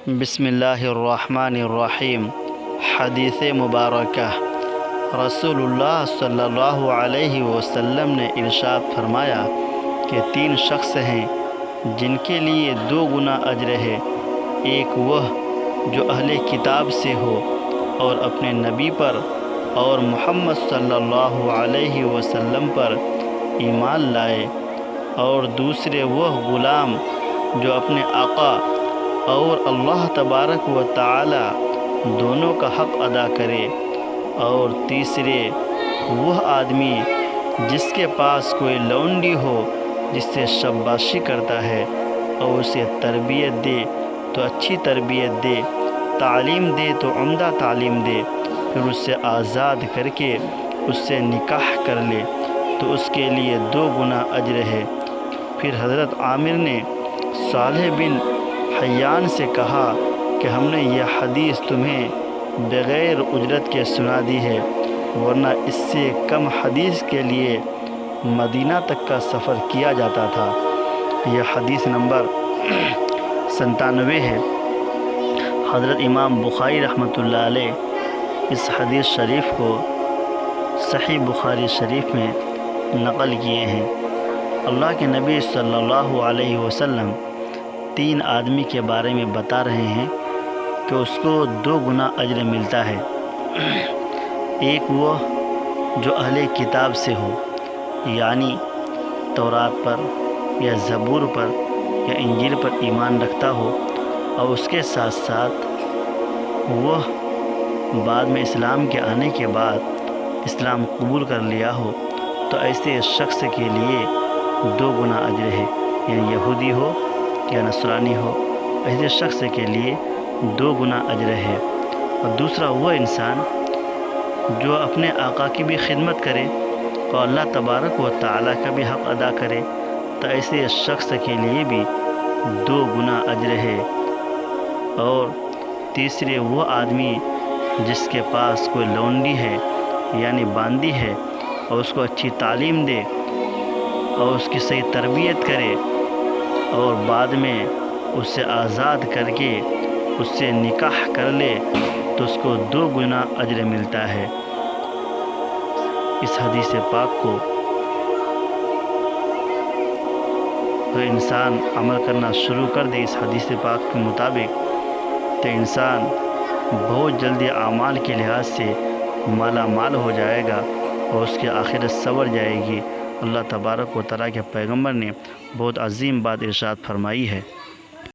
بسم اللہ الرحمن الرحیم۔ حدیث مبارکہ۔ رسول اللہ صلی اللہ علیہ وسلم نے ارشاد فرمایا کہ 3 شخص ہیں جن کے لیے 2 گنا اجر ہے۔ ایک وہ جو اہل کتاب سے ہو اور اپنے نبی پر اور محمد صلی اللہ علیہ وسلم پر ایمان لائے، اور دوسرے وہ غلام جو اپنے آقا اور اللہ تبارک و تعالی دونوں کا حق ادا کرے، اور تیسرے وہ آدمی جس کے پاس کوئی لونڈی ہو جس سے شاباشی کرتا ہے اور اسے تربیت دے تو اچھی تربیت دے، تعلیم دے تو عمدہ تعلیم دے، پھر اس سے آزاد کر کے اس سے نکاح کر لے تو اس کے لیے 2 گنا اجر ہے۔ پھر حضرت عامر نے صالح بن حیان سے کہا کہ ہم نے یہ حدیث تمہیں بغیر اجرت کے سنا دی ہے، ورنہ اس سے کم حدیث کے لیے مدینہ تک کا سفر کیا جاتا تھا۔ یہ حدیث نمبر 97 ہے۔ حضرت امام بخاری رحمۃ اللہ علیہ اس حدیث شریف کو صحیح بخاری شریف میں نقل کیے ہیں۔ اللہ کے نبی صلی اللہ علیہ وسلم 3 آدمی کے بارے میں بتا رہے ہیں کہ اس کو 2 گنا اجر ملتا ہے۔ ایک وہ جو اہل کتاب سے ہو، یعنی تورات پر یا زبور پر یا انجیل پر ایمان رکھتا ہو، اور اس کے ساتھ ساتھ وہ بعد میں اسلام کے آنے کے بعد اسلام قبول کر لیا ہو، تو ایسے شخص کے لیے 2 گنا اجر ہے، یعنی یہودی ہو یا نصرانی ہو، ایسے شخص کے لیے 2 گنا اجر ہے۔ اور دوسرا وہ انسان جو اپنے آقا کی بھی خدمت کرے اور اللہ تبارک و تعالیٰ کا بھی حق ادا کرے، تو ایسے شخص کے لیے بھی 2 گنا اجر ہے۔ اور تیسرے وہ آدمی جس کے پاس کوئی لونڈی ہے یعنی باندی ہے، اور اس کو اچھی تعلیم دے اور اس کی صحیح تربیت کرے، اور بعد میں اس سے آزاد کر کے اس سے نکاح کر لے تو اس کو 2 گنا اجر ملتا ہے۔ اس حدیث پاک کو اگر انسان عمل کرنا شروع کر دے اس حدیث پاک کے مطابق، تو انسان بہت جلدی اعمال کے لحاظ سے مالا مال ہو جائے گا اور اس کی آخرت سنور جائے گی۔ اللہ تبارک و تعالیٰ کے پیغمبر نے بہت عظیم بات ارشاد فرمائی ہے۔